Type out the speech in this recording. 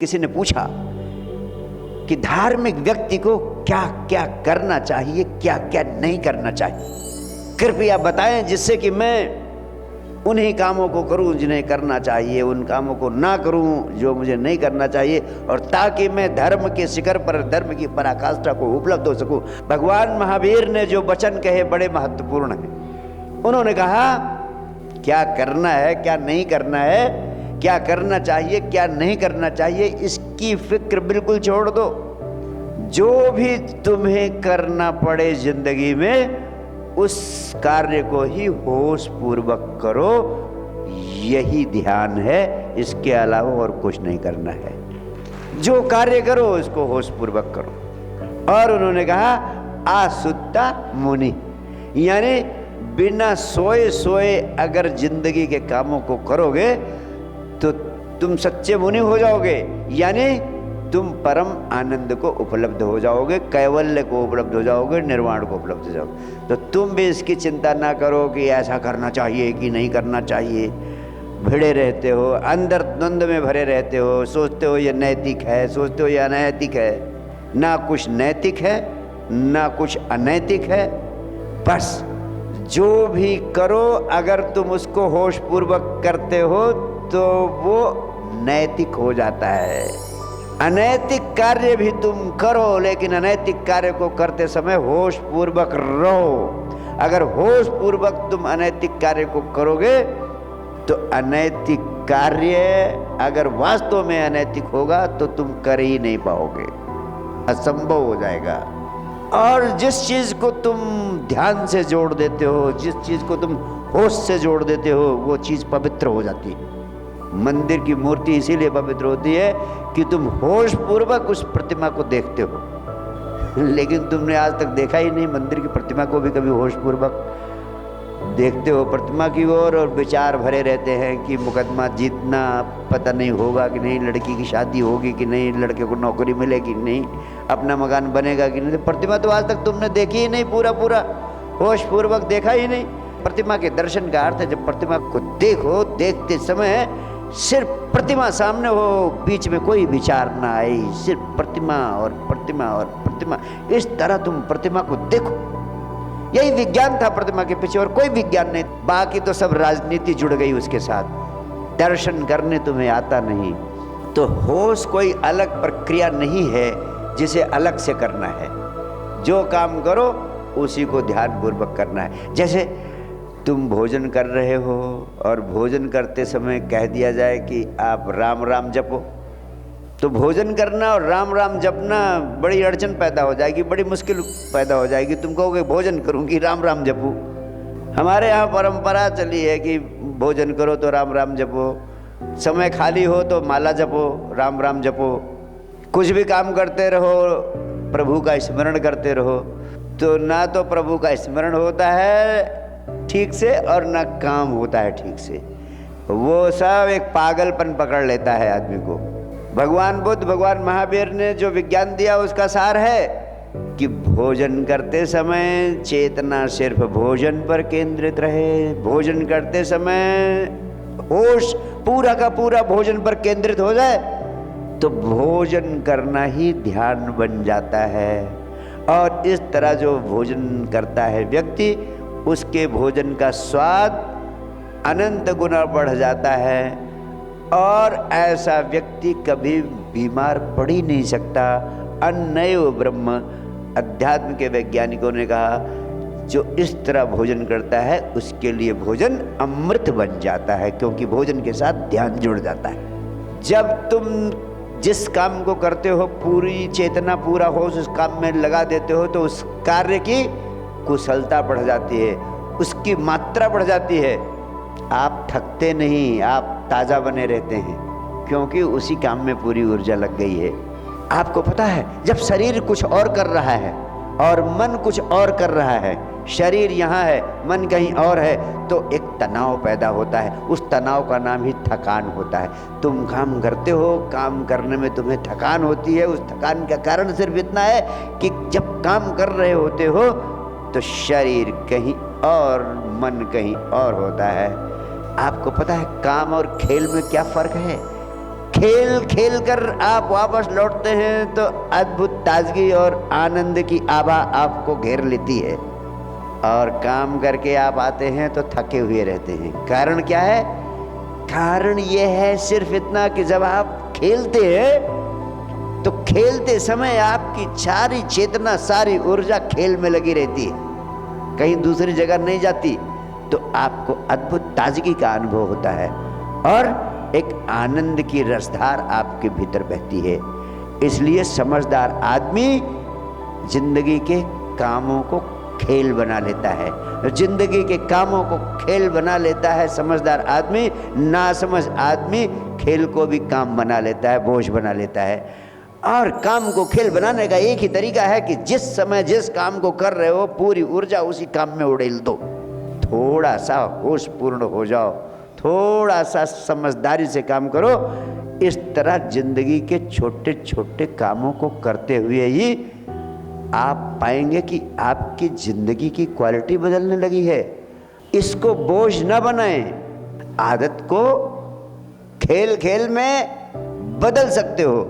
किसी ने पूछा कि धार्मिक व्यक्ति को क्या क्या करना चाहिए, क्या क्या नहीं करना चाहिए, कृपया बताएं जिससे कि मैं उन्हीं कामों को करूं जिन्हें करना चाहिए, उन कामों को ना करूं जो मुझे नहीं करना चाहिए, और ताकि मैं धर्म के शिखर पर, धर्म की पराकाष्ठा को उपलब्ध हो सकूं। भगवान महावीर ने जो वचन कहे बड़े महत्वपूर्ण हैं। उन्होंने कहा क्या करना है, क्या नहीं करना है, क्या करना चाहिए, क्या नहीं करना चाहिए, इसकी फिक्र बिल्कुल छोड़ दो। जो भी तुम्हें करना पड़े जिंदगी में, उस कार्य को ही होश पूर्वक करो, यही ध्यान है, इसके अलावा और कुछ नहीं करना है। जो कार्य करो उसको होश पूर्वक करो। और उन्होंने कहा आसुत्ता मुनि, यानी बिना सोए सोए अगर जिंदगी के कामों को करोगे तो तुम सच्चे मुनि हो जाओगे, यानी तुम परम आनंद को उपलब्ध हो जाओगे, कैवल्य को उपलब्ध हो जाओगे, निर्वाण को उपलब्ध हो जाओगे। तो तुम भी इसकी चिंता ना करो कि ऐसा करना चाहिए कि नहीं करना चाहिए। भिड़े रहते हो, अंदर द्वंद में भरे रहते हो, सोचते हो ये नैतिक है, सोचते हो ये अनैतिक है। ना कुछ नैतिक है ना कुछ अनैतिक है, बस जो भी करो अगर तुम उसको होश पूर्वक करते हो तो वो नैतिक हो जाता है। अनैतिक कार्य भी तुम करो, लेकिन अनैतिक कार्य को करते समय होश पूर्वक रहो। अगर होश पूर्वक तुम अनैतिक कार्य को करोगे तो अनैतिक कार्य अगर वास्तव में अनैतिक होगा तो तुम कर ही नहीं पाओगे, असंभव हो जाएगा। और जिस चीज को तुम ध्यान से जोड़ देते हो, जिस चीज को तुम होश से जोड़ देते हो, वो चीज पवित्र हो जाती है। मंदिर की मूर्ति इसीलिए पवित्र होती है कि तुम होश पूर्वक उस प्रतिमा को देखते हो। लेकिन तुमने आज तक देखा ही नहीं मंदिर की प्रतिमा को भी कभी होश पूर्वक देखते हो प्रतिमा की ओर, और विचार भरे रहते हैं कि मुकदमा जीतना पता नहीं होगा कि नहीं, लड़की की शादी होगी कि नहीं, लड़के को नौकरी मिलेगी कि नहीं, अपना मकान बनेगा कि नहीं। तो प्रतिमा तो आज तक तुमने देखी ही नहीं, पूरा पूरा होश पूर्वक देखा ही नहीं। प्रतिमा के दर्शन का अर्थ है जब प्रतिमा को देखो, देखते समय सिर्फ प्रतिमा सामने हो, बीच में कोई विचार ना आए, सिर्फ प्रतिमा और प्रतिमा और प्रतिमा, इस तरह तुम प्रतिमा को देखो। यही विज्ञान था प्रतिमा के पीछे, और कोई विज्ञान नहीं। बाकी तो सब राजनीति जुड़ गई उसके साथ। दर्शन करने तुम्हें आता नहीं तो होश कोई अलग प्रक्रिया नहीं है जिसे अलग से करना है। जो काम करो उसी को ध्यान पूर्वक करना है। जैसे तुम भोजन कर रहे हो और भोजन करते समय कह दिया जाए कि आप राम राम जपो, तो भोजन करना और राम राम जपना बड़ी अड़चन पैदा हो जाएगी, बड़ी मुश्किल पैदा हो जाएगी। तुम कहोगे भोजन करूंगी राम राम जपू। हमारे यहाँ परंपरा चली है कि भोजन करो तो राम राम जपो, समय खाली हो तो माला जपो, राम राम जपो, कुछ भी काम करते रहो प्रभु का स्मरण करते रहो। तो ना तो प्रभु का स्मरण होता है ठीक से और ना काम होता है ठीक से। वो सब एक पागलपन पकड़ लेता है आदमी को। भगवान बुद्ध, भगवान महावीर ने जो विज्ञान दिया उसका सार है कि भोजन करते समय चेतना सिर्फ भोजन पर केंद्रित रहे। भोजन करते समय होश पूरा का पूरा भोजन पर केंद्रित हो जाए तो भोजन करना ही ध्यान बन जाता है। और इस तरह जो भोजन करता है व्यक्ति, उसके भोजन का स्वाद अनंत गुना बढ़ जाता है, और ऐसा व्यक्ति कभी बीमार पड़ ही नहीं सकता। अन्नैव ब्रह्म, अध्यात्म के वैज्ञानिकों ने कहा जो इस तरह भोजन करता है उसके लिए भोजन अमृत बन जाता है, क्योंकि भोजन के साथ ध्यान जुड़ जाता है। जब तुम जिस काम को करते हो पूरी चेतना, पूरा होश उस काम में लगा देते हो तो उस कार्य की कुशलता बढ़ जाती है, उसकी मात्रा बढ़ जाती है। आप थकते नहीं, आप ताज़ा बने रहते हैं, क्योंकि उसी काम में पूरी ऊर्जा लग गई है। आपको पता है जब शरीर कुछ और कर रहा है और मन कुछ और कर रहा है, शरीर यहाँ है मन कहीं और है, तो एक तनाव पैदा होता है। उस तनाव का नाम ही थकान होता है। तुम काम करते हो, काम करने में तुम्हें थकान होती है। उस थकान का कारण सिर्फ इतना है कि जब काम कर रहे होते हो तो शरीर कहीं और मन कहीं और होता है। आपको पता है काम और खेल में क्या फर्क है? खेल खेल कर आप वापस लौटते हैं तो अद्भुत ताजगी और आनंद की आभा आपको घेर लेती है, और काम करके आप आते हैं तो थके हुए रहते हैं। कारण क्या है? कारण यह है सिर्फ इतना कि जब आप खेलते हैं तो खेलते समय आपकी सारी चेतना, सारी ऊर्जा खेल में लगी रहती है, कहीं दूसरी जगह नहीं जाती। तो आपको अद्भुत ताजगी का अनुभव होता है और एक आनंद की रसधार आपके भीतर बहती है। इसलिए समझदार आदमी जिंदगी के कामों को खेल बना लेता है। जिंदगी के कामों को खेल बना लेता है समझदार आदमी। नासमझ आदमी खेल को भी काम बना लेता है, बोझ बना लेता है। और काम को खेल बनाने का एक ही तरीका है कि जिस समय जिस काम को कर रहे हो पूरी ऊर्जा उसी काम में उड़ेल दो। थोड़ा सा होशपूर्ण हो जाओ, थोड़ा सा समझदारी से काम करो। इस तरह जिंदगी के छोटे छोटे कामों को करते हुए ही आप पाएंगे कि आपकी जिंदगी की क्वालिटी बदलने लगी है। इसको बोझ न बनाएं, आदत को खेल खेल में बदल सकते हो।